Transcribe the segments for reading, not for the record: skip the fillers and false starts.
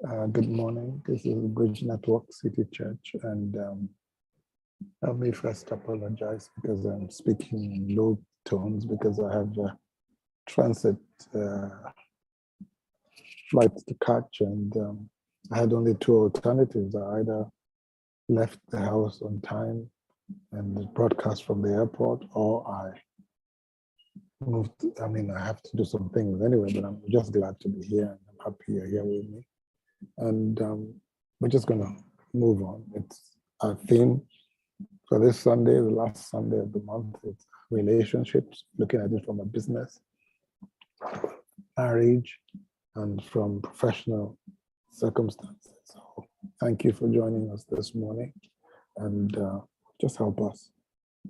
Good morning. This is Bridge Network City Church, and let me first apologize because I'm speaking in low tones because I have a transit flight to catch, and I had only two alternatives. I either left the house on time and broadcast from the airport, or I moved. I have to do some things anyway, but I'm just glad to be here, and I'm happy you're here with me. And we're just going to move on. It's our theme for this Sunday, the last Sunday of the month. It's relationships, looking at it from a business, marriage, and from professional circumstances. So thank you for joining us this morning, and just help us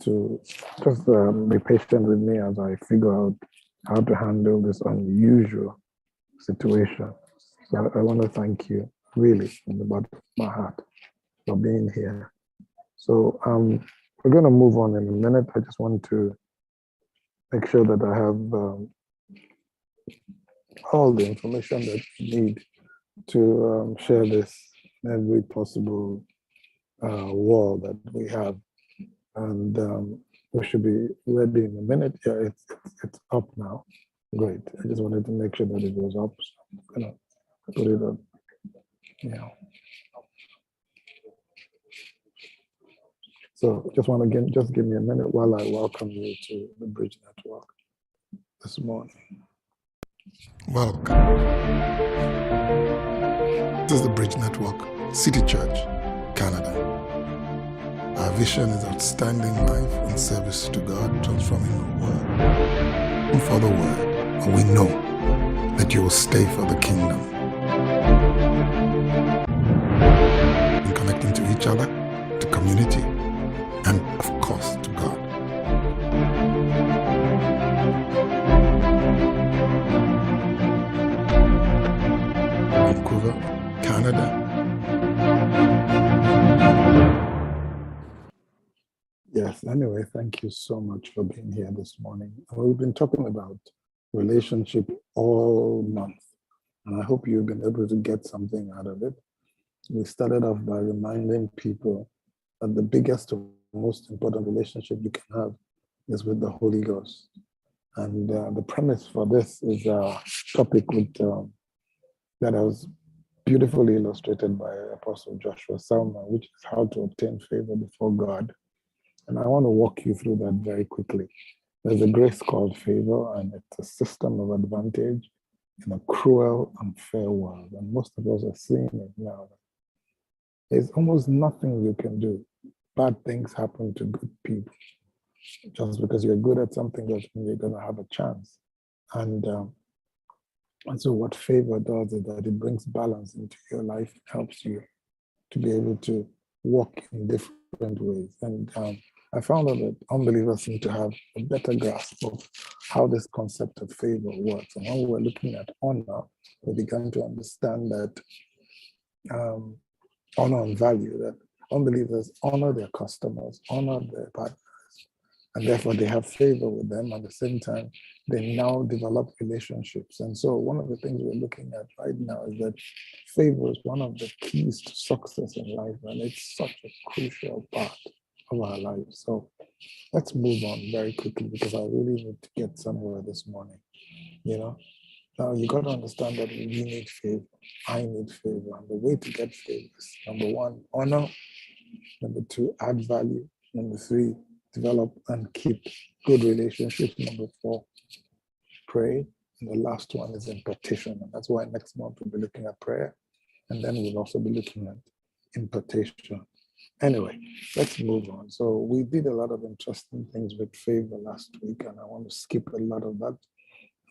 to just be patient with me as I figure out how to handle this unusual situation. So I want to thank you really from the bottom of my heart for being here. So we're going to move on in a minute. I just want to make sure that I have all the information that you need to share this in every possible wall that we have. And we should be ready in a minute. Yeah, it's up now. Great. I just wanted to make sure that it was up. So I'm going to put it up. Yeah. So just want to just give me a minute while I welcome you to the Bridge Network this morning. Welcome. This is the Bridge Network, City Church, Canada. Our vision is outstanding life and service to God, transforming the world. And for the word, and we know that you will stay for the kingdom. And connecting to each other, to community, and of course to God. Vancouver, Canada. Yes, anyway, thank you so much for being here this morning. We've been talking about relationship all month, and I hope you've been able to get something out of it. We started off by reminding people that the biggest or most important relationship you can have is with the Holy Ghost. And the premise for this is a topic that was beautifully illustrated by Apostle Joshua Selman, which is how to obtain favor before God. And I want to walk you through that very quickly. There's a grace called favor, and it's a system of advantage in a cruel, unfair world. And most of us are seeing it now. There's almost nothing you can do. Bad things happen to good people. Just because you're good at something doesn't mean you're going to have a chance. And so what favor does is that it brings balance into your life. It helps you to be able to walk in different ways. And I found out that unbelievers seem to have a better grasp of how this concept of favor works. And when we were looking at honor, we began to understand that honor and value, that unbelievers honor their customers, honor their partners, and therefore they have favor with them. At the same time, they now develop relationships. And so one of the things we're looking at right now is that favor is one of the keys to success in life, and it's such a crucial part of our lives. So let's move on very quickly because I really need to get somewhere this morning. Now you got to understand that we need favor. I need favor. And the way to get favor is, number one, honor. Number two, add value. Number three, develop and keep good relationships. Number four, pray. And the last one is impartation. And that's why next month we'll be looking at prayer. And then we'll also be looking at impartation. Anyway, let's move on. So we did a lot of interesting things with favor last week, and I want to skip a lot of that.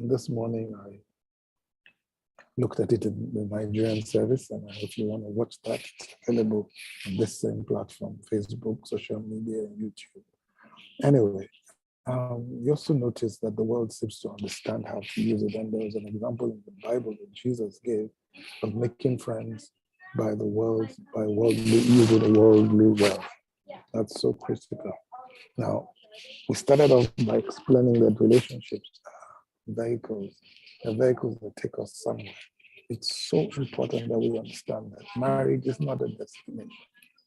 And this morning I looked at it in the Nigerian service, and if you want to watch that, it's available on this same platform, Facebook, social media, and YouTube. Anyway, you also notice that the world seems to understand how to use it, and there was an example in the Bible that Jesus gave of making friends by using the worldly wealth. That's so critical. Now, we started off by explaining that relationships are vehicles. They're vehicles that take us somewhere. it's so important that we understand that marriage is not a destination,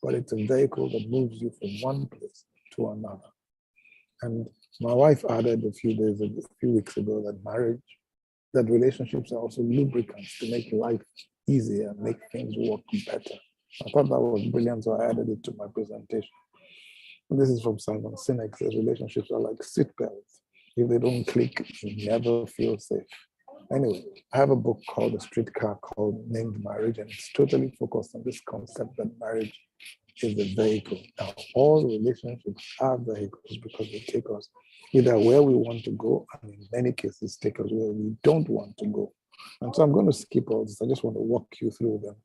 but it's a vehicle that moves you from one place to another. And my wife added a few weeks ago that relationships are also lubricants to make life easier, make things work better. I thought that was brilliant, so I added it to my presentation. And this is from Simon Sinek, says relationships are like seatbelts. If they don't click, you never feel safe. Anyway, I have a book called A Streetcar called Named Marriage, and it's totally focused on this concept that marriage is a vehicle. Now, all relationships are vehicles because they take us either where we want to go, and in many cases, take us where we don't want to go. And so I'm going to skip all this. I just want to walk you through them.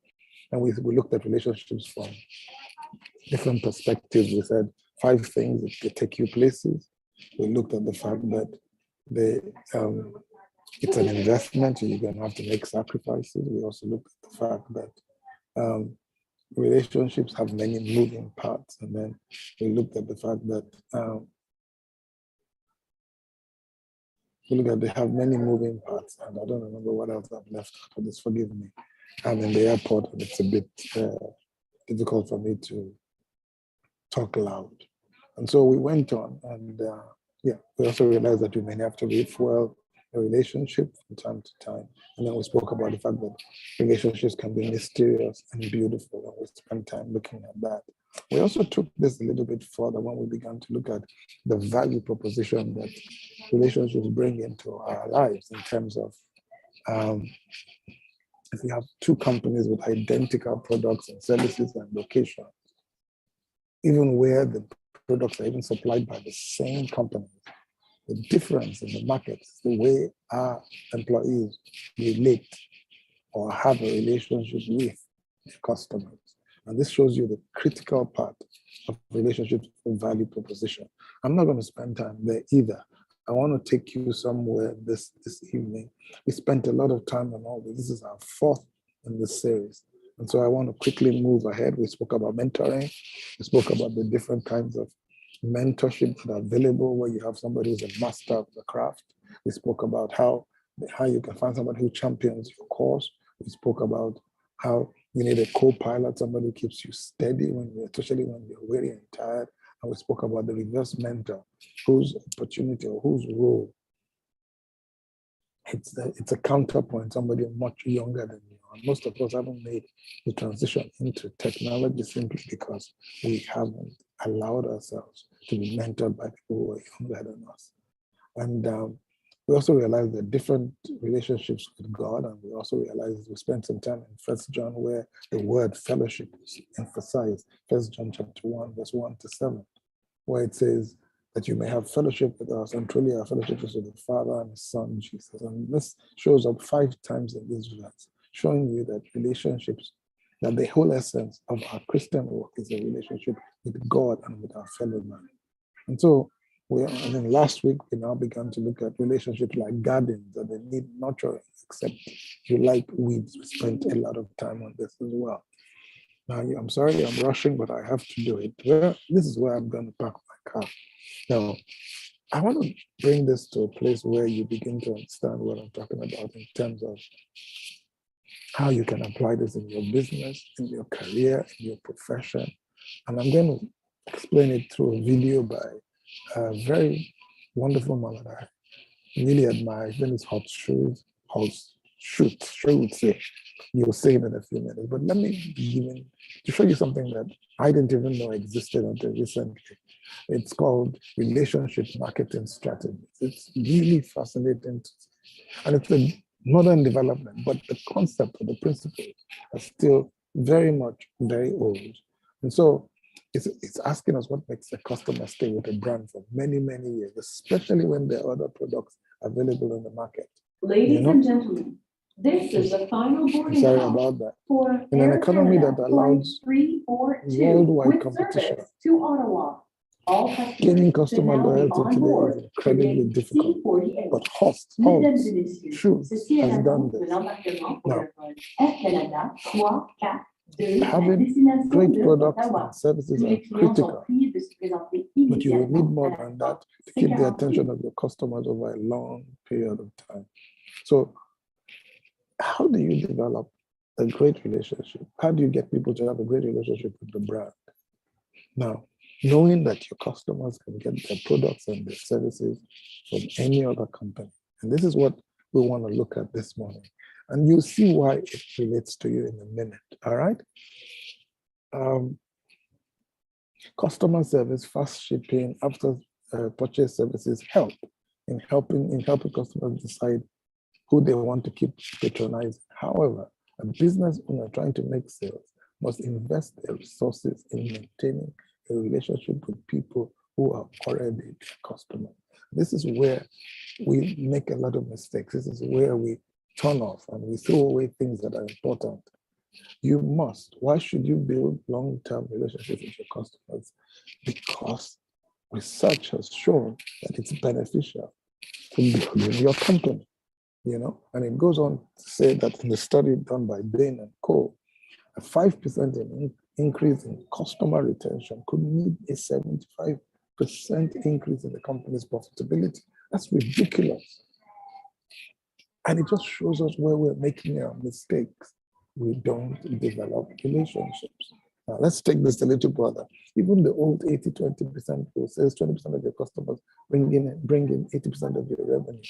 And we looked at relationships from different perspectives. We said 5 things that they take you places. We looked at the fact that it's an investment, so you're going to have to make sacrifices. We also looked at the fact that relationships have many moving parts. And then we looked at the fact that they have many moving parts. And I don't remember what else I've left out of this, forgive me. I'm in the airport and it's a bit difficult for me to talk loud. And so we went on and we also realized that we may have to refuel a relationship from time to time. And then we spoke about the fact that relationships can be mysterious and beautiful, and we spent time looking at that. We also took this a little bit further when we began to look at the value proposition that relationships bring into our lives in terms of if you have 2 companies with identical products and services and locations, even where the products are even supplied by the same company, the difference in the market is the way our employees relate or have a relationship with the customers. And this shows you the critical part of relationships with value proposition. I'm not going to spend time there either. I want to take you somewhere this evening. We spent a lot of time on all this. This is our 4th in this series. And so I want to quickly move ahead. We spoke about mentoring. We spoke about the different kinds of mentorship that are available where you have somebody who's a master of the craft. We spoke about how you can find somebody who champions your cause. We spoke about how you need a co-pilot, somebody who keeps you steady especially when you're weary and tired. And we spoke about the reverse mentor, whose opportunity or whose role it's a counterpoint, somebody much younger than you. And most of us haven't made the transition into technology simply because we haven't allowed ourselves to be mentored by people who are younger than us. And we also realized that different relationships with God, and we also realized we spent some time in 1 John where the word fellowship is emphasized. 1 John chapter 1, verse 1 to 7, where it says that you may have fellowship with us, and truly our fellowship is with the Father and His Son, Jesus. And this shows up 5 times in this verse, showing you that relationships, that the whole essence of our Christian walk is a relationship with God and with our fellow man. And so, last week, we now began to look at relationships like gardens that they need nurturing, except if you like weeds. We spent a lot of time on this as well. Now, I'm sorry I'm rushing, but I have to do it. Well, this is where I'm going to park my car. Now, I want to bring this to a place where you begin to understand what I'm talking about in terms of how you can apply this in your business, in your career, in your profession. And I'm going to explain it through a video by a very wonderful man that I really admire. His name is Horst. Shulze. You'll say it in a few minutes. But let me begin to show you something that I didn't even know existed until recently. It's called relationship marketing strategies. It's really fascinating. And it's a modern development, but the concept or the principles are still very old. And so it's asking us what makes a customer stay with a brand for many, many years, especially when there are other products available in the market. Ladies and gentlemen, this is the final boarding sorry call about that. for In an Air economy Canada that allows 342 worldwide with competition, service to Ottawa. All gaining customers should customer now be loyalty on today board is incredibly for difficult. C48. But Horst Mesdames et messieurs, Schulze ceci est has done l'annonce de this. l'embarquement pour Now, le vol Air Canada 342 à having destination great de products Ottawa. and services Tous are les clients sont critical, priés de se présenter but you will need immédiatement more à than l'aéroport that to keep the C48. attention of your customers over a long period of time. So how do you develop a great relationship? How do you get people to have a great relationship with the brand? Now, knowing that your customers can get their products and their services from any other company. And this is what we want to look at this morning. And you'll see why it relates to you in a minute, all right? Customer service, fast shipping, after purchase services help in helping customers decide who they want to keep patronizing. However, a business owner trying to make sales must invest their resources in maintaining a relationship with people who are already customers. This is where we make a lot of mistakes. This is where we turn off and we throw away things that are important. You must. Why should you build long-term relationships with your customers? Because research has shown that it's beneficial to building your company, And it goes on to say that in the study done by Bain and Co., a 5% increase in customer retention could mean a 75% increase in the company's profitability. That's ridiculous. And it just shows us where we're making our mistakes. We don't develop relationships. Now, let's take this a little further. Even the old 80-20% rule says 20% of your customers bring in 80% of your revenue.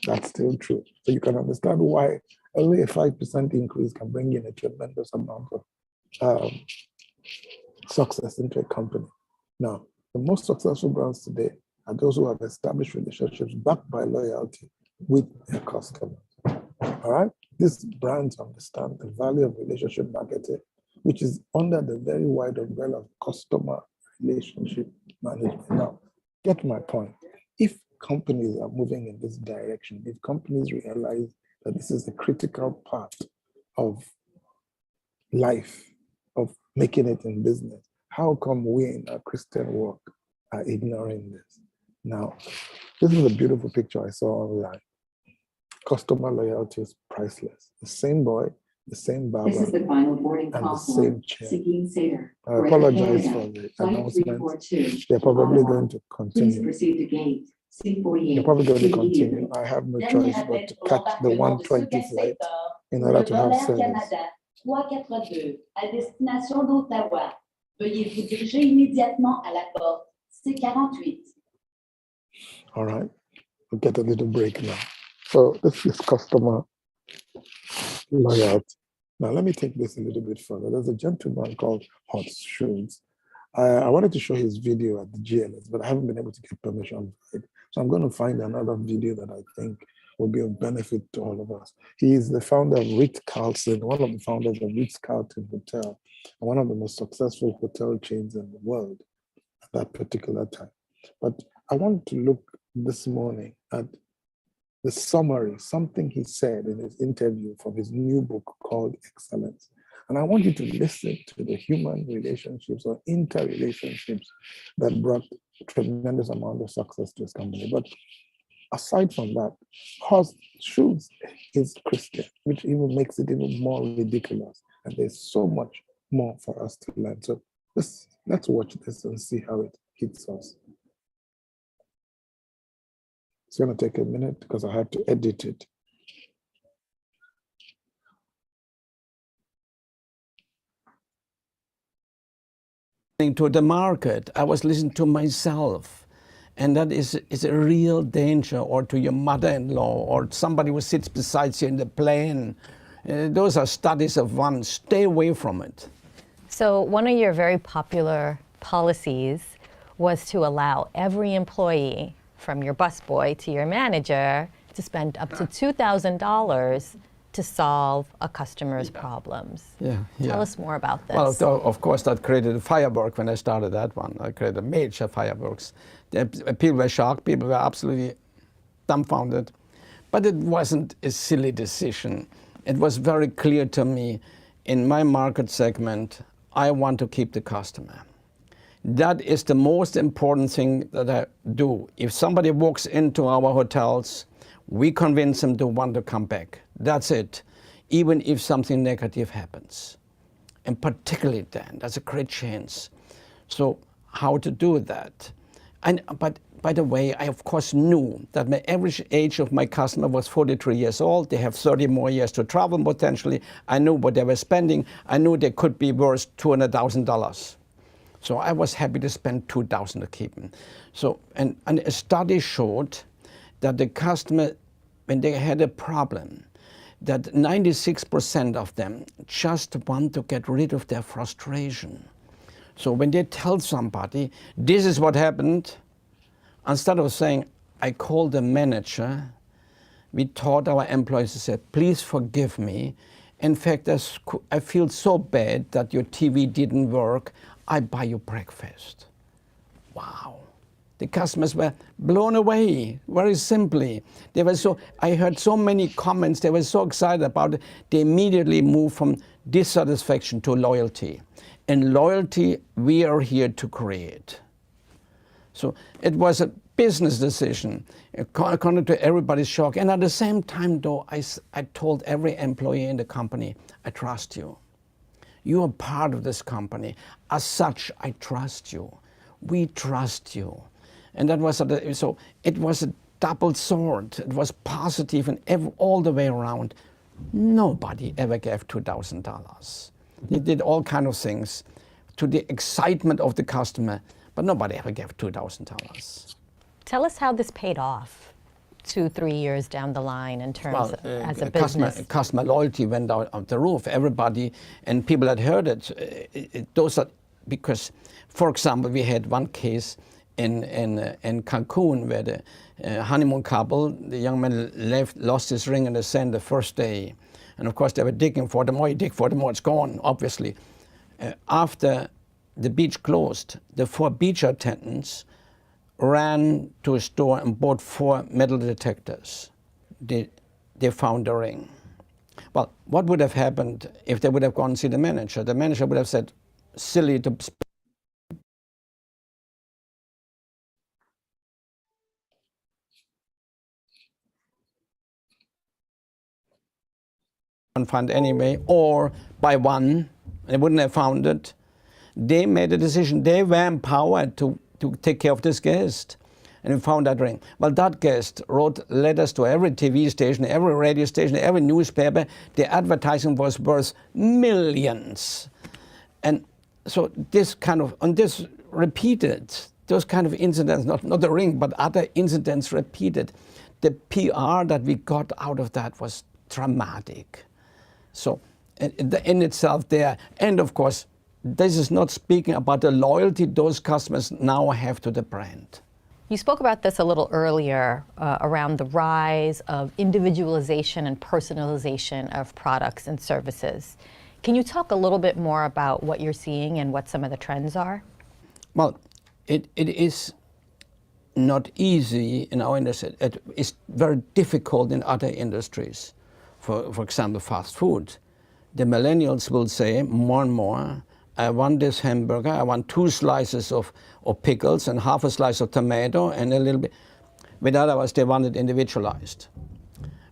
That's still true. So you can understand why only a 5% increase can bring in a tremendous amount of success into a company. Now, the most successful brands today are those who have established relationships backed by loyalty with their customers. All right? These brands understand the value of relationship marketing, which is under the very wide umbrella of customer relationship management. Now, get my point. If companies are moving in this direction, if companies realize that this is a critical part of life, of making it in business, how come we in our Christian work are ignoring this? Now, this is a beautiful picture I saw online. Customer loyalty is priceless. The same boy, the same barber, This is the final boarding and the call same chair. I apologize for the announcement. They're probably going to continue. Please proceed to gate C48. They're probably going to continue. I have no choice but to catch the 1:20 flight in order to have service. 342 à destination d'Ottawa. Veuillez vous diriger immédiatement à la porte C48. All right, we'll get a little break now. So this is customer loyalty. Now let me take this a little bit further. There's a gentleman called Horst shulze. I wanted to show his video at the GLS, but I haven't been able to get permission for it. So I'm going to find another video that I think will be of benefit to all of us. He is the founder of Ritz-Carlton, one of the founders of Ritz-Carlton Hotel, and one of the most successful hotel chains in the world at that particular time. But I want to look this morning at the summary, something he said in his interview from his new book called Excellence. And I want you to listen to the human relationships or interrelationships that brought a tremendous amount of success to his company. But aside from that, Horst shulze is Christian, which even makes it even more ridiculous. And there's so much more for us to learn. So let's watch this and see how it hits us. It's going to take a minute because I have to edit it. To the market, I was listening to myself, and that is a real danger, or to your mother-in-law, or somebody who sits beside you in the plane. Those are studies of one. Stay away from it. So one of your very popular policies was to allow every employee, from your busboy to your manager, to spend up to $2,000 to solve a customer's problems. Tell us more about this. Well, of course, that created a firework when I started that one. I created major fireworks. People were shocked, people were absolutely dumbfounded. But it wasn't a silly decision. It was very clear to me, in my market segment, I want to keep the customer. That is the most important thing that I do. If somebody walks into our hotels, we convince them to want to come back. That's it, even if something negative happens. And particularly then, that's a great chance. So how to do that? But by the way, I of course knew that my average age of my customer was 43 years old. They have 30 more years to travel potentially. I knew what they were spending. I knew they could be worth $200,000. So I was happy to spend $2,000 to keep them. So, and a study showed that the customer, when they had a problem, that 96% of them just want to get rid of their frustration. So when they tell somebody, this is what happened, instead of saying, I called the manager, we taught our employees to say, please forgive me. In fact, I feel so bad that your TV didn't work. I buy you breakfast. Wow. The customers were blown away, very simply. They were so, I heard so many comments, they were so excited about it, they immediately moved from dissatisfaction to loyalty. And loyalty, we are here to create. So it was a business decision, according to everybody's shock. And at the same time, though, I told every employee in the company, I trust you. You are part of this company. As such, I trust you. We trust you. And that was, so it was a double sword. It was positive and all the way around. Nobody ever gave $2,000. They did all kinds of things to the excitement of the customer, but nobody ever gave $2,000. Tell us how this paid off 2-3 years down the line in terms of, as a business. Customer loyalty went out the roof. Everybody and people that heard it, those are, because, for example, we had one case in Cancun where the honeymoon couple, the young man lost his ring in the sand the first day. And of course they were digging for it. The more you dig for it, the more it's gone, obviously. After the beach closed, the 4 beach attendants ran to a store and bought 4 metal detectors. They found the ring. Well, what would have happened if they would have gone and see the manager? The manager would have said, silly to find anyway, or by one, they wouldn't have found it. They made a decision. They were empowered to take care of this guest, and we found that ring. Well, that guest wrote letters to every TV station, every radio station, every newspaper. The advertising was worth millions. And so this kind of, and this repeated, those kind of incidents, not the ring, but other incidents repeated. The PR that we got out of that was dramatic. So in itself there, and of course, this is not speaking about the loyalty those customers now have to the brand. You spoke about this a little earlier around the rise of individualization and personalization of products and services. Can you talk a little bit more about what you're seeing and what some of the trends are? Well, it is not easy in our industry. It is very difficult in other industries. For example, fast food. The millennials will say more and more, I want this hamburger, I want 2 slices of pickles and half a slice of tomato and a little bit. With other words, they want it individualized,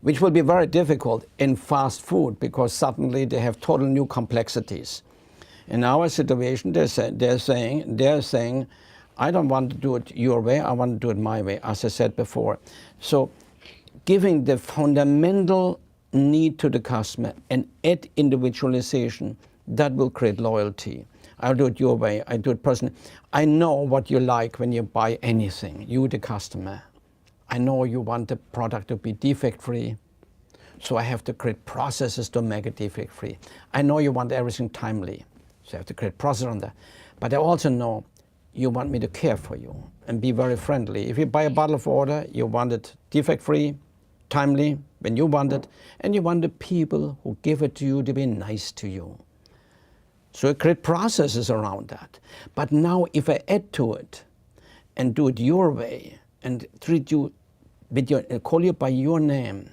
which will be very difficult in fast food because suddenly they have total new complexities. In our situation, they're saying, I don't want to do it your way, I want to do it my way, as I said before. So giving the fundamental need to the customer and add individualization, that will create loyalty. I'll do it your way, I do it personally. I know what you like when you buy anything, you the customer. I know you want the product to be defect-free, so I have to create processes to make it defect-free. I know you want everything timely, so I have to create process on that. But I also know you want me to care for you and be very friendly. If you buy a bottle of water, you want it defect-free, timely, when you want it, and you want the people who give it to you to be nice to you. So I create processes around that. But now if I add to it and do it your way and treat you with your, call you by your name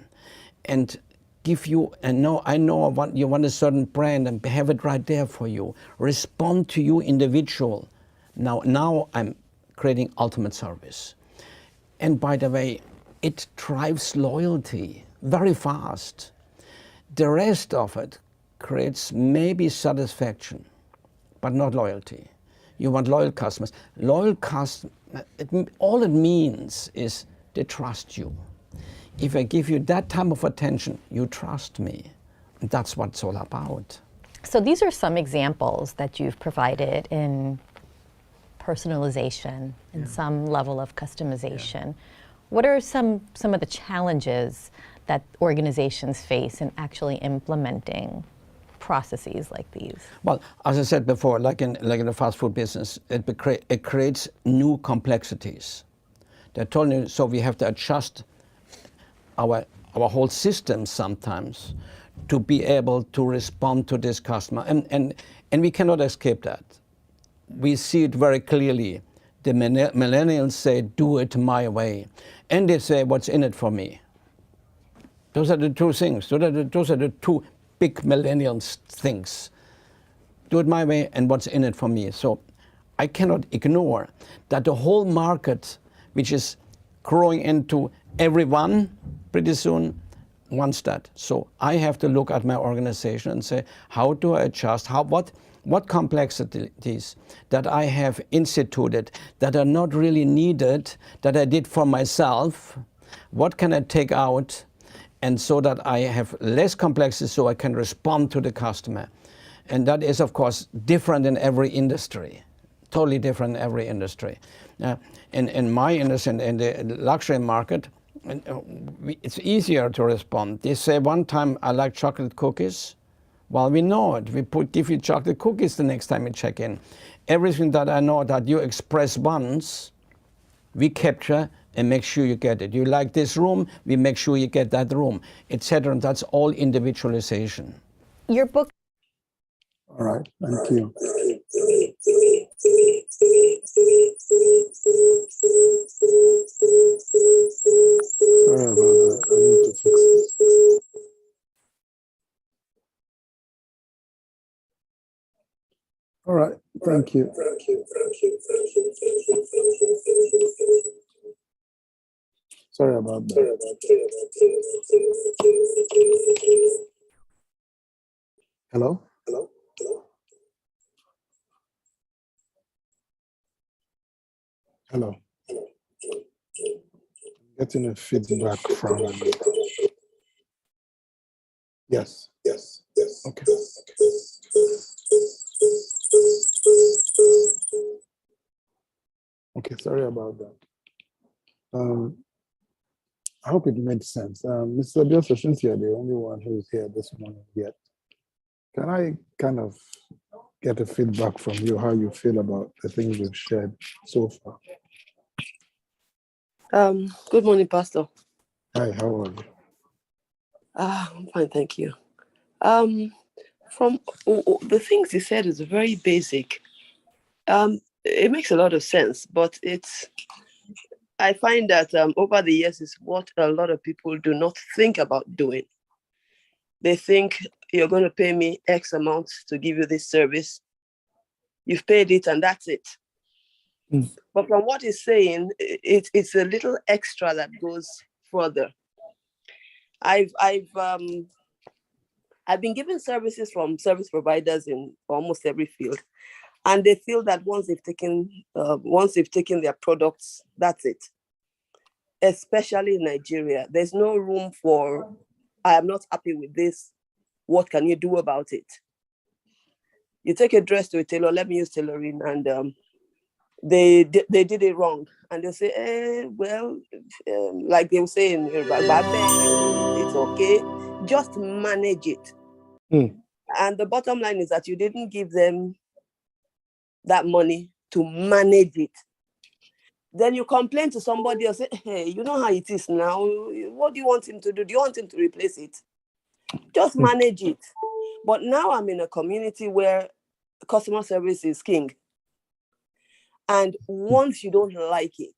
and give you, and I know you want a certain brand and have it right there for you, respond to you individual. Now I'm creating ultimate service. And by the way, it drives loyalty very fast. The rest of it creates maybe satisfaction, but not loyalty. You want loyal customers. Loyal customers, all it means is they trust you. If I give you that type of attention, you trust me. And that's what it's all about. So these are some examples that you've provided in personalization and some level of customization. Yeah. What are some of the challenges that organizations face in actually implementing processes like these? Well, as I said before, like in the fast food business, it creates new complexities. They're telling you, so we have to adjust our whole system sometimes to be able to respond to this customer. And we cannot escape that. We see it very clearly. The millennials say, do it my way. And they say, what's in it for me? Those are the two things. Those are the two big millennial things. Do it my way and what's in it for me. So I cannot ignore that the whole market, which is growing into everyone pretty soon, wants that. So I have to look at my organization and say, how do I adjust? What complexities that I have instituted that are not really needed, that I did for myself, what can I take out, and so that I have less complexity so I can respond to the customer. And that is, of course, different in every industry, totally different in every industry. In my industry, in the luxury market, it's easier to respond. They say one time, I like chocolate cookies. Well, we know it. We give you chocolate cookies the next time you check in. Everything that I know that you express once, we capture and make sure you get it. You like this room, we make sure you get that room, etc. That's all individualization. Your book. All right, thank you. Sorry about that. I need to fix this. All right, thank you. Sorry about that. Hello? Hello? Hello? Hello? Getting a feedback from... Yes. Okay. Okay, sorry about that. I hope it made sense. Mr. Bielsa, since you're the only one who's here this morning yet, can I kind of get a feedback from you, how you feel about the things we've shared so far? Good morning, Pastor. Hi, how are you? I'm fine, thank you. From the things you said is very basic. It makes a lot of sense, but I find that over the years is what a lot of people do not think about doing. They think you're going to pay me X amount to give you this service. You've paid it and that's it. But from what he's saying, it's a little extra that goes further. I've been given services from service providers in almost every field, and they feel that once they've taken their products, that's it. Especially in Nigeria, there's no room for, I am not happy with this. What can you do about it? You take a dress to a tailor, let me use tailoring, and they did it wrong, and they say, like they were saying, it's okay, just manage it. And the bottom line is that you didn't give them that money to manage it. Then you complain to somebody or say, hey, you know how it is now. What do you want him to do? Do you want him to replace it? Just manage it. But now I'm in a community where customer service is king. And once you don't like it,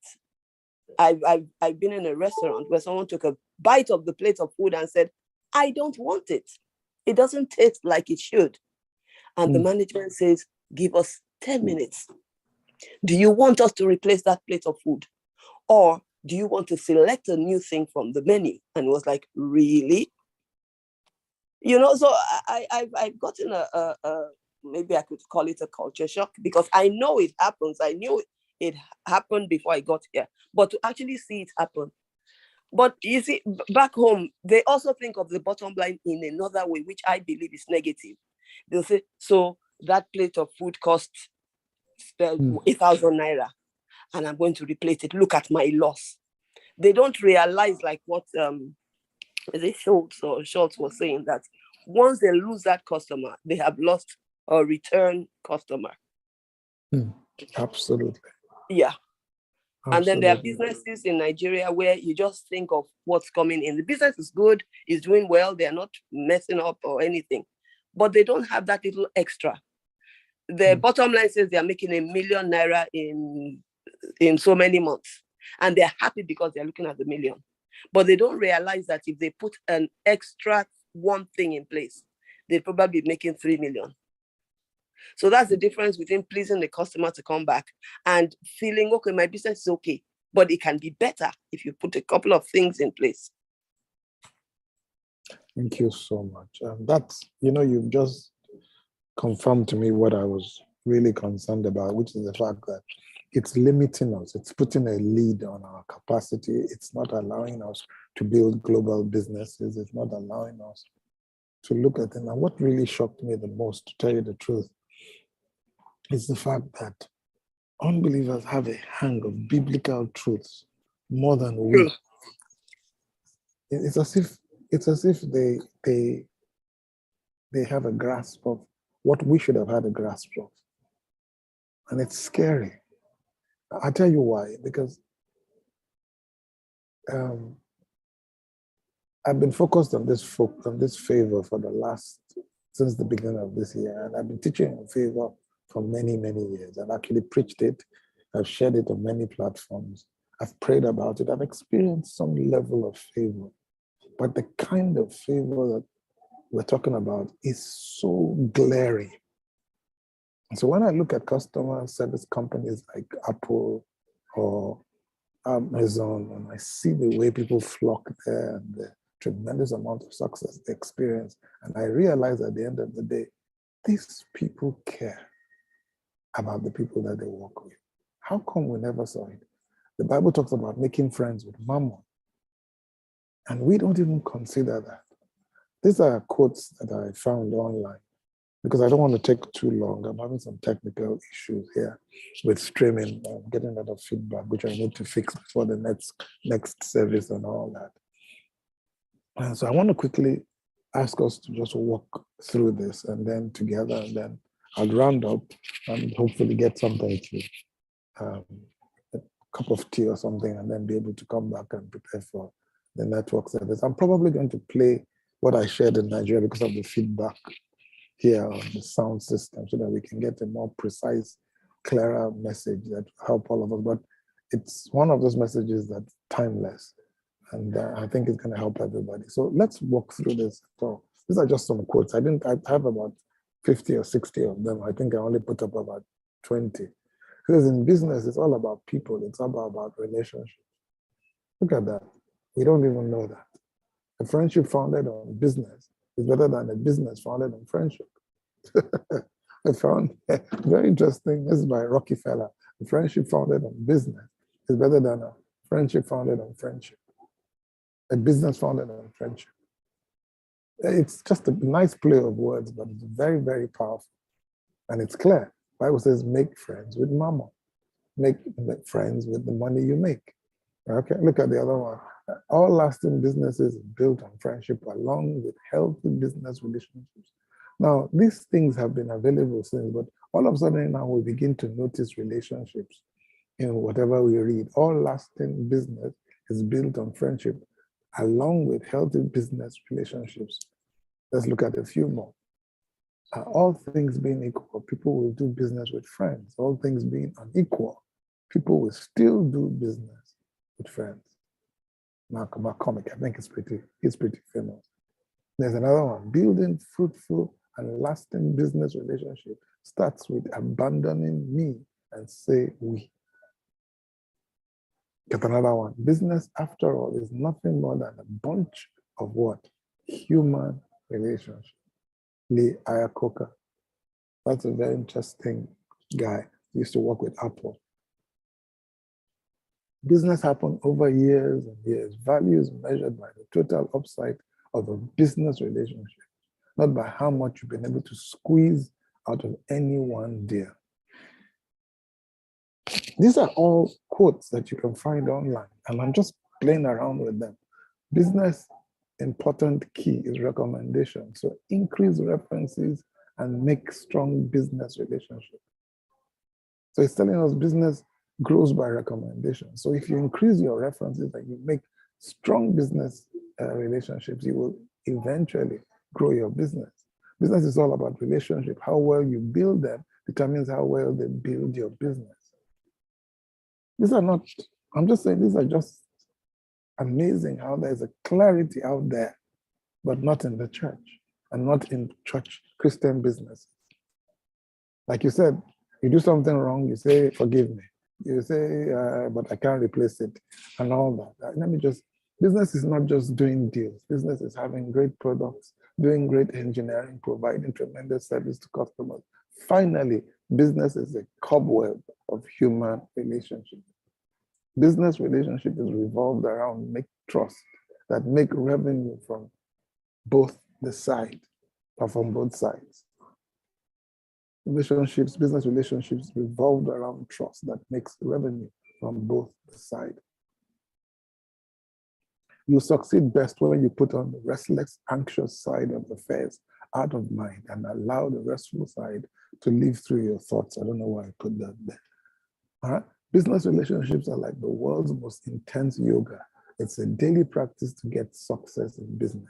I've been in a restaurant where someone took a bite of the plate of food and said, I don't want it. It doesn't taste like it should. And the management says, give us 10 minutes. Do you want us to replace that plate of food? Or do you want to select a new thing from the menu? And it was like, really? You know, so I've gotten a maybe I could call it a culture shock, because I know it happens. I knew it happened before I got here, but to actually see it happen. But you see, back home, they also think of the bottom line in another way, which I believe is negative. They'll say, so that plate of food costs 1,000 naira, and I'm going to replace it. Look at my loss. They don't realize, like what is it Schultz was saying, that once they lose that customer, they have lost a return customer. Absolutely. Yeah. Absolutely. And then there are businesses in Nigeria where you just think of what's coming in. The business is good, is doing well, they're not messing up or anything, but they don't have that little extra. The bottom line says they're making 1 million naira in so many months, and they're happy because they're looking at the million. But they don't realize that if they put an extra one thing in place, they'd probably be making 3 million. So that's the difference between pleasing the customer to come back and feeling, okay, my business is okay, but it can be better if you put a couple of things in place. Thank you so much. That's, you've just confirmed to me what I was really concerned about, which is the fact that it's limiting us. It's putting a lid on our capacity. It's not allowing us to build global businesses. It's not allowing us to look at them. And what really shocked me the most, to tell you the truth, is the fact that unbelievers have a hang of biblical truths more than we. It's as if they have a grasp of what we should have had a grasp of. And it's scary. I'll tell you why, because I've been focused on this favor since the beginning of this year, and I've been teaching on favor for many, many years. I've actually preached it. I've shared it on many platforms. I've prayed about it. I've experienced some level of favor. But the kind of favor that we're talking about is so glaring. And so when I look at customer service companies like Apple or Amazon, and I see the way people flock there and the tremendous amount of success they experience, and I realize at the end of the day, these people care about the people that they work with. How come we never saw it? The Bible talks about making friends with mammon, and we don't even consider that. These are quotes that I found online, because I don't want to take too long. I'm having some technical issues here with streaming. I'm getting a lot of feedback, which I need to fix before the next service and all that. And so I want to quickly ask us to just walk through this, and then together, and then I'll round up and hopefully get something to a cup of tea or something, and then be able to come back and prepare for the network service. I'm probably going to play what I shared in Nigeria because of the feedback here on the sound system, so that we can get a more precise, clearer message that will help all of us. But it's one of those messages that's timeless, and I think it's going to help everybody. So let's walk through this. So these are just some quotes. I have about 50 or 60 of them. I think I only put up about 20. Because in business, it's all about people. It's all about relationships. Look at that. We don't even know that. A friendship founded on business is better than a business founded on friendship. I found very interesting. This is by Rockefeller. A friendship founded on business is better than a friendship founded on friendship. A business founded on friendship. It's just a nice play of words, but it's very, very powerful. And it's clear. The Bible says, make friends with mammon. Make friends with the money you make. Okay, look at the other one. All lasting businesses are built on friendship along with healthy business relationships. Now, these things have been available since, but all of a sudden now we begin to notice relationships in whatever we read. All lasting business is built on friendship along with healthy business relationships. Let's look at a few more. All things being equal, people will do business with friends. All things being unequal, people will still do business with friends. McCormick, I think he's pretty famous. There's another one. Building fruitful and lasting business relationship starts with abandoning me and say we. Get another one. Business, after all, is nothing more than a bunch of what? Human relationships. Lee Iacocca. That's a very interesting guy. He used to work with Apple. Business happened over years and years. Value is measured by the total upside of a business relationship, not by how much you've been able to squeeze out of any one deal. These are all quotes that you can find online, and I'm just playing around with them. Business important key is recommendation. So increase references and make strong business relationships. So it's telling us business grows by recommendation. So if you increase your references and you make strong business relationships, you will eventually grow your business. Business is all about relationship. How well you build them determines how well they build your business. These are not, I'm just saying, these are just amazing how there's a clarity out there, but not in the church and not in church Christian business. Like you said, you do something wrong, you say, forgive me. You say, but I can't replace it and all that. Let me just, business is not just doing deals. Business is having great products, doing great engineering, providing tremendous service to customers. Finally, business is a cobweb of human relationships. Business relationship is revolved around make trust, that make revenue from both the side, or from both sides. Relationships, business relationships revolved around trust that makes revenue from both the side. You succeed best when you put on the restless, anxious side of affairs out of mind and allow the restful side to live through your thoughts. I don't know why I put that there. All right? Business relationships are like the world's most intense yoga. It's a daily practice to get success in business.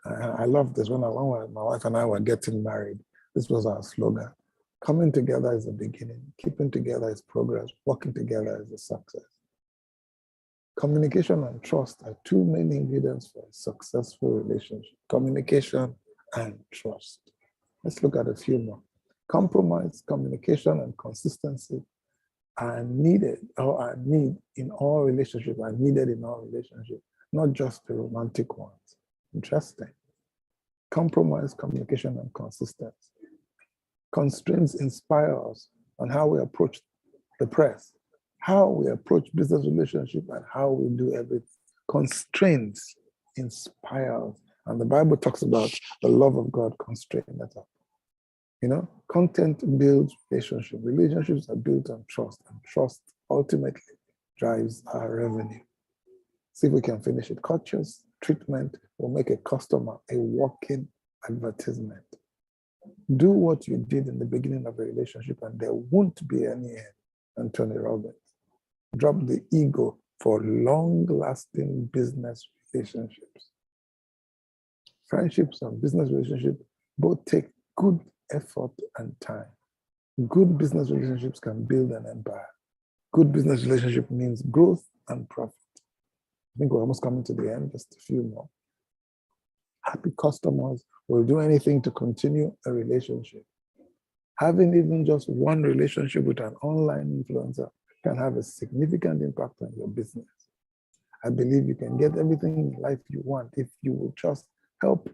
I love this. When my wife and I were getting married, this was our slogan. Coming together is the beginning. Keeping together is progress. Working together is a success. Communication and trust are two main ingredients for a successful relationship. Communication and trust. Let's look at a few more. Compromise, communication, and consistency are needed, or are needed in all relationships, not just the romantic ones. Interesting. Compromise, communication, and consistency. Constraints inspire us on how we approach the press, how we approach business relationship, and how we do everything. Constraints inspire us. And the Bible talks about the love of God constraining us. You know, content builds relationship. Relationships are built on trust, and trust ultimately drives our revenue. See if we can finish it. Courteous treatment will make a customer a walking advertisement. Do what you did in the beginning of a relationship and there won't be any end. Anthony Robbins. Drop the ego for long-lasting business relationships. Friendships and business relationships both take good effort and time. Good business relationships can build an empire. Good business relationship means growth and profit. I think we're almost coming to the end, just a few more. Happy customers will do anything to continue a relationship. Having even just one relationship with an online influencer can have a significant impact on your business. I believe you can get everything in life you want if you will just help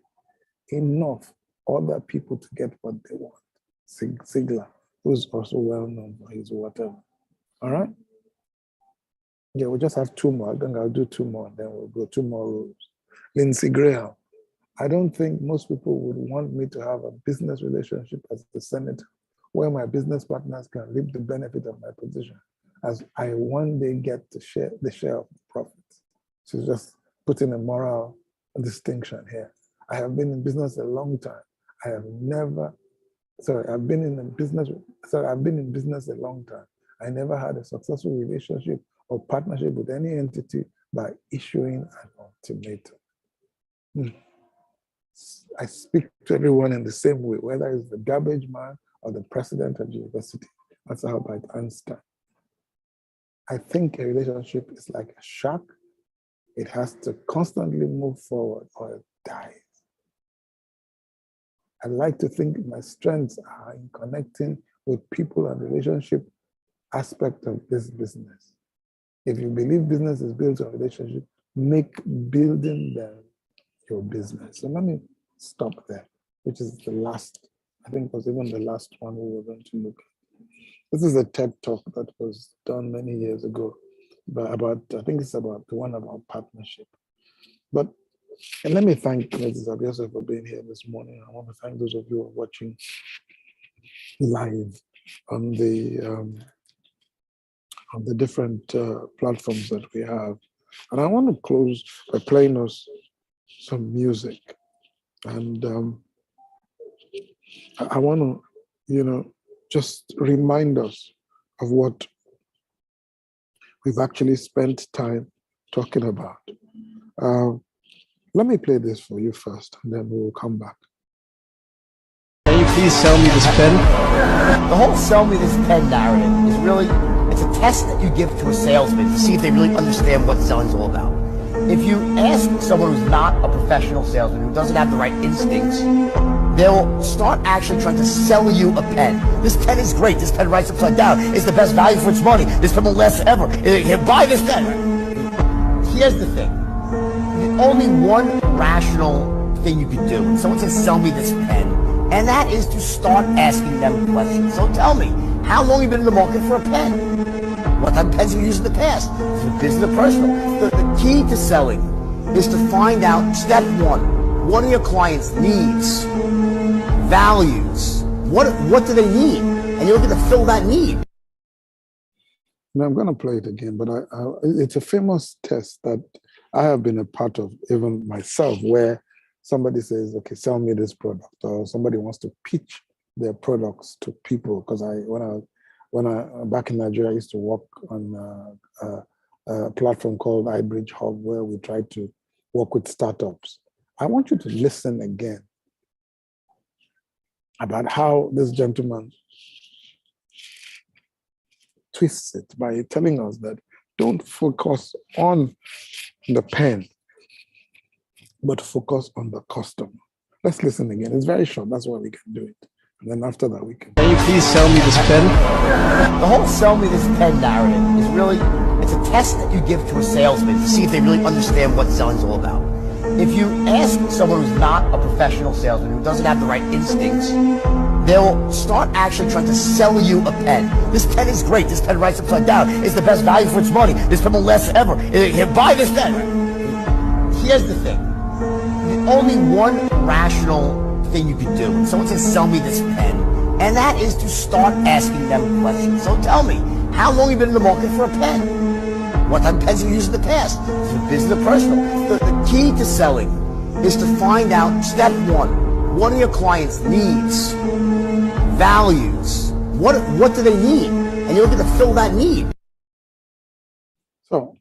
enough other people to get what they want. Ziglar, who's also well known for his whatever. All right? Yeah, we'll just have two more. I think I'll do two more, then we'll go 2 more rules. Lindsey Graham. I don't think most people would want me to have a business relationship as the senator, where my business partners can reap the benefit of my position, as I one day get to share the share of the profits. So just putting a moral distinction here. I have been in business a long time. I've been in business a long time. I never had a successful relationship or partnership with any entity by issuing an ultimatum. I speak to everyone in the same way, whether it's the garbage man or the president of the university. That's Albert Einstein. I think a relationship is like a shark. It has to constantly move forward or it dies. I like to think my strengths are in connecting with people and relationship aspect of this business. If you believe business is built on relationship, make building them your business. So let me stop there, which is the last I think it was even the last one we were going to look at. This is a TED talk that was done many years ago, but I think it's about the one about partnership. But and let me thank Mrs. Abiose for being here this morning. I want to thank those of you who are watching live on the different platforms that we have. And I want to close by playing us some music. And I want to, just remind us of what we've actually spent time talking about. Let me play this for you first, and then we'll come back. Can you please sell me this pen? The whole sell me this pen narrative is really, it's a test that you give to a salesman to see if they really understand what selling's all about. If you ask someone who's not a professional salesman, who doesn't have the right instincts, they'll start actually trying to sell you a pen. This pen is great. This pen writes upside down. It's the best value for its money. This pen will last forever. Here, buy this pen. Here's the thing. There's only one rational thing you can do. When someone says, sell me this pen, and that is to start asking them questions. So tell me, how long have you been in the market for a pen? What type of pens have you used in the past? For business or personal? The key to selling is to find out, step one of your clients' needs, values. What do they need? And you're going to fill that need. Now, I'm going to play it again, but it's a famous test that I have been a part of, even myself, where somebody says, okay, sell me this product, or somebody wants to pitch their products to people. Because when I back in Nigeria, I used to work on a platform called iBridge Hub, where we try to work with startups. I want you to listen again about how this gentleman twists it by telling us that don't focus on the pen, but focus on the customer. Let's listen again. It's very short. That's why we can do it. And then after that, we can. Can you please sell me this pen? The whole sell me this pen narrative is really, it's a test that you give to a salesman to see if they really understand what selling's all about. If you ask someone who's not a professional salesman, who doesn't have the right instincts, they'll start actually trying to sell you a pen. This pen is great. This pen writes upside down. It's the best value for its money. This pen will last forever. Here, buy this pen. Here's the thing. There's only one rational thing you can do. When someone says, sell me this pen, and that is to start asking them questions. So tell me, how long have you been in the market for a pen? What type of pens have you used in the past? For business or personal? The key to selling is to find out, step one of your clients' needs, values. What do they need? And you're going to fill that need. So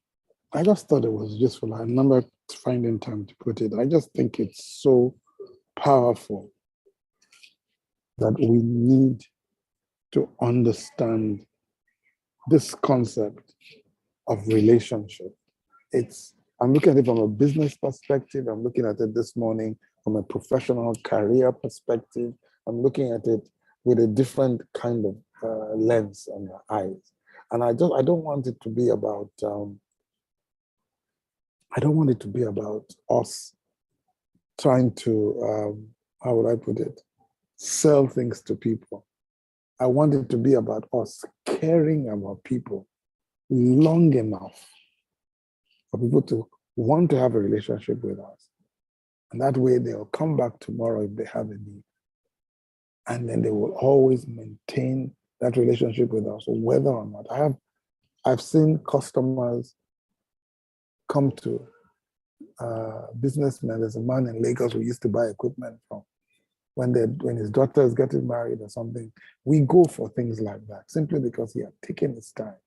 I just thought it was useful. I remember finding time to put it. I just think it's so powerful that we need to understand this concept of relationship. I'm looking at it from a business perspective. I'm looking at it this morning from a professional career perspective. I'm looking at it with a different kind of lens on your eyes. And I don't want it to be about, us trying to, how would I put it, sell things to people. I want it to be about us caring about people long enough for people to want to have a relationship with us. And that way they'll come back tomorrow if they have a need. And then they will always maintain that relationship with us, whether or not. I've seen customers come to businessmen. There's a man in Lagos who used to buy equipment from. When his daughter is getting married or something, we go for things like that, simply because he had taken his time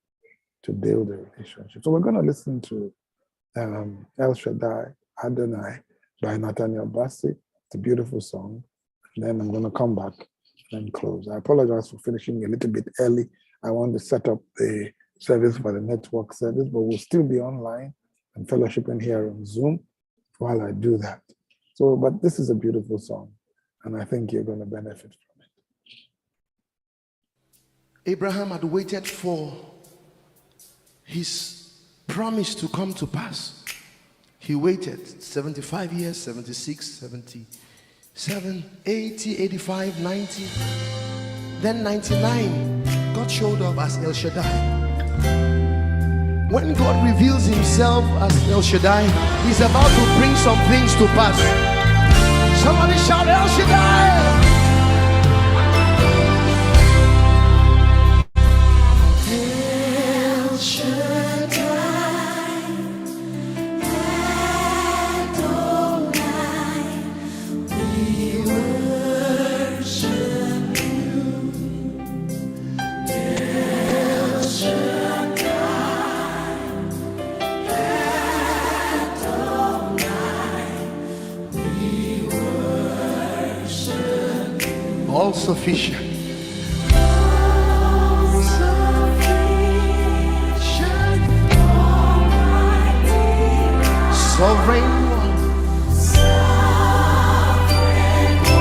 to build a relationship. So we're going to listen to ELSHADDAI-ADONAI by Nathaniel Bassey. It's a beautiful song. And then I'm going to come back and close. I apologize for finishing a little bit early. I want to set up the service for the network service, but we'll still be online and fellowshipping here on Zoom while I do that. So, but this is a beautiful song, and I think you're going to benefit from it. Abraham had waited for his promise to come to pass. He waited 75 years, 76, 70, 7, 80, 85, 90. Then 99, God showed up as El Shaddai. When God reveals himself as El Shaddai, he's about to bring some things to pass. Somebody shout El Shaddai! El Shaddai, Adonai, we worship you. El Shaddai, Adonai, we worship you. All sufficient. Sovereign one. Sovereign one.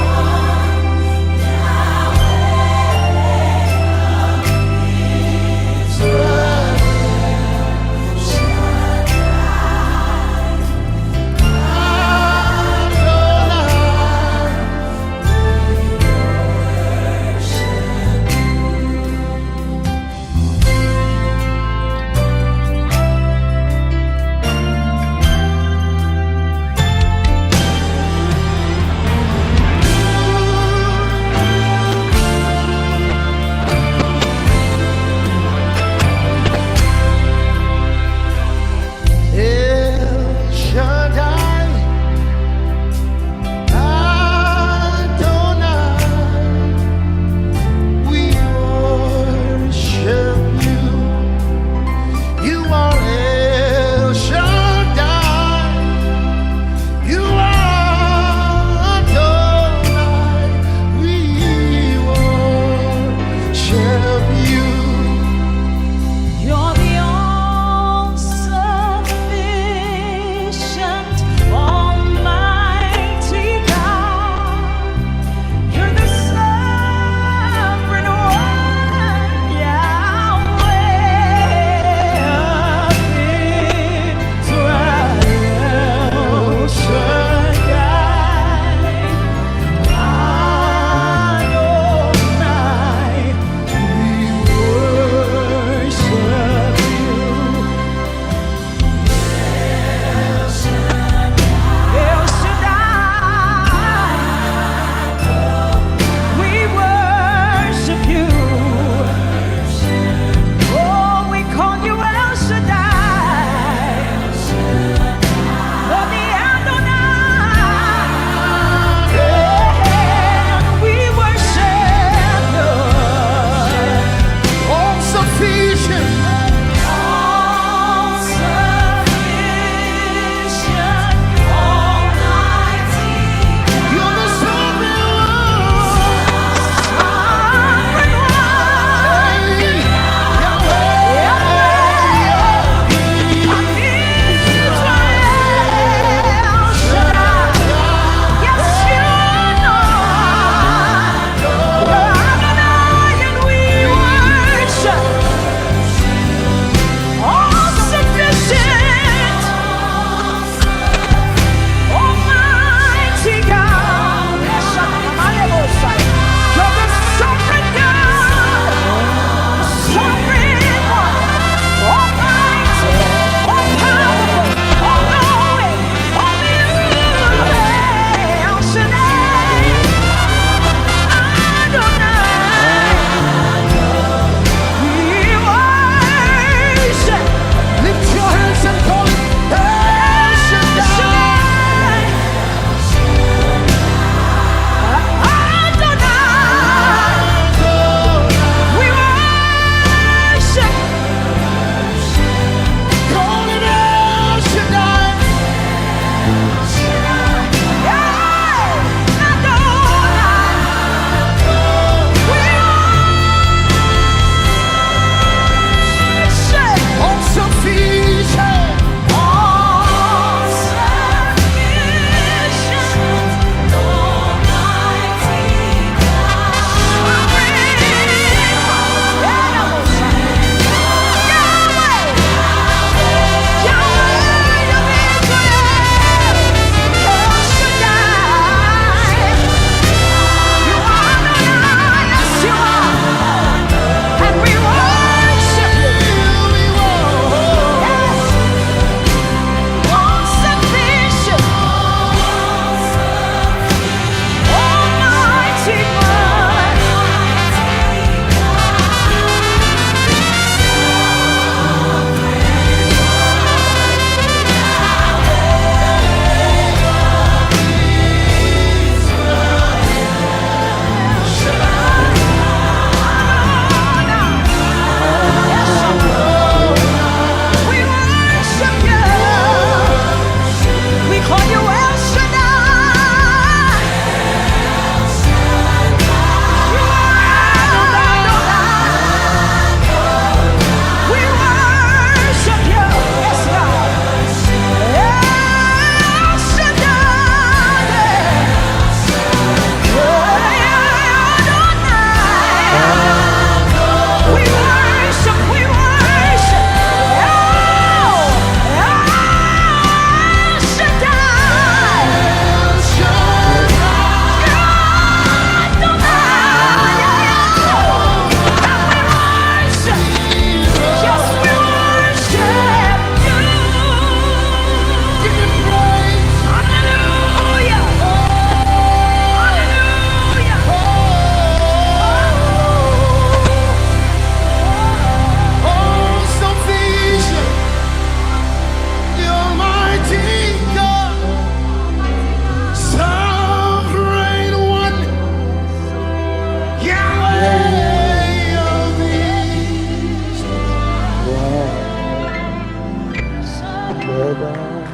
All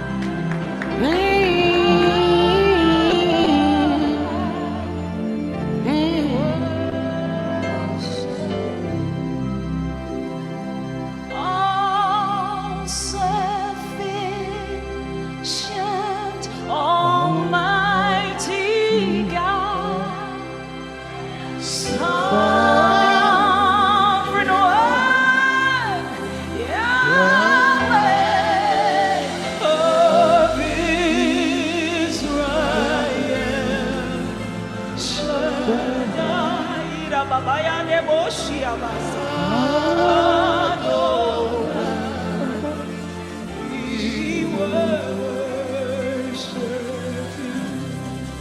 sufficient, Almighty God, Sovereign One, Yahweh of Israel, Shaddai, Rababayane Moshiach,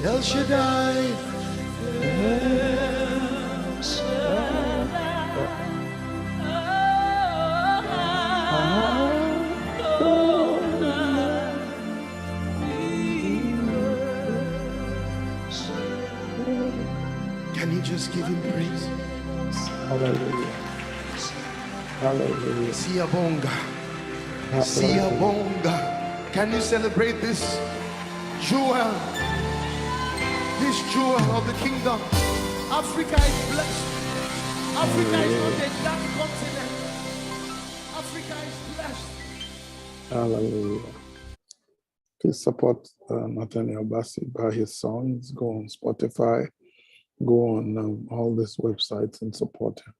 El Shaddai. Can you just give him praise? Hallelujah. Hallelujah. Siyabonga. Siyabonga. Can you celebrate this jewel? This jewel of the kingdom. Africa is blessed. Africa is not a dark continent. Africa is blessed. Hallelujah. Please support Nathaniel Bassey. Buy his songs. Go on Spotify. Go on all these websites and support him.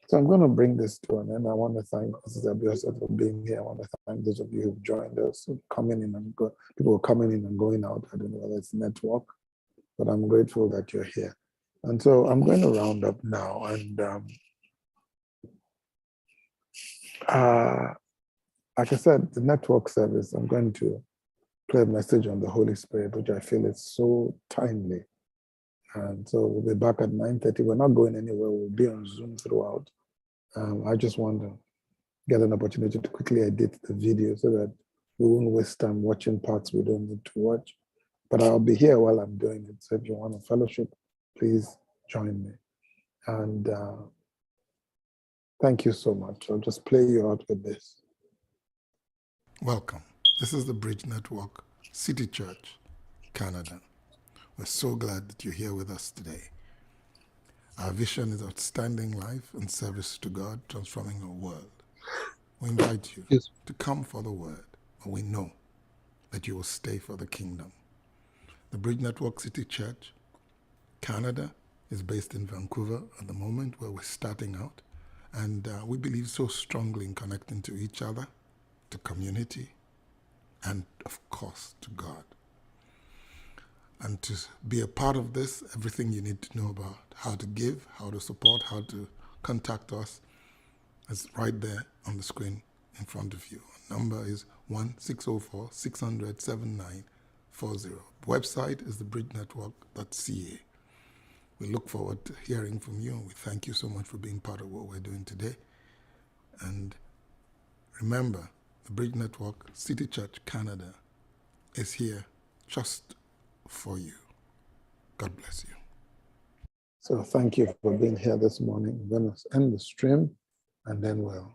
So I'm going to bring this to an end. I want to thank Mrs. Abiyosa for being here. I want to thank those of you who've joined us, coming in and go. People are coming in and going out. I don't know whether it's network, but I'm grateful that you're here. And so I'm going to round up now. And like I said, the network service, I'm going to play a message on the Holy Spirit, which I feel is so timely. And so we'll be back at 9:30. We're not going anywhere. We'll be on Zoom throughout. I just want to get an opportunity to quickly edit the video so that we won't waste time watching parts we don't need to watch. But I'll be here while I'm doing it. So if you want a fellowship, please join me. And thank you so much. I'll just play you out with this. Welcome. This is the Bridge Network, City Church, Canada. We're so glad that you're here with us today. Our vision is outstanding life and service to God, transforming our world. We invite you to come for the word, but we know that you will stay for the kingdom. The Bridge Network City Church, Canada, is based in Vancouver at the moment, where we're starting out. And we believe so strongly in connecting to each other, to community, and of course, to God. And to be a part of this, everything you need to know about how to give, how to support, how to contact us is right there on the screen in front of you. Our number is 1-604-600-7940. Website is thebridgenetwork.ca. We look forward to hearing from you, and we thank you so much for being part of what we're doing today. And remember, the Bridge Network City Church Canada is here just for you. God bless you. So thank you for being here this morning. I'm going to end the stream and then we'll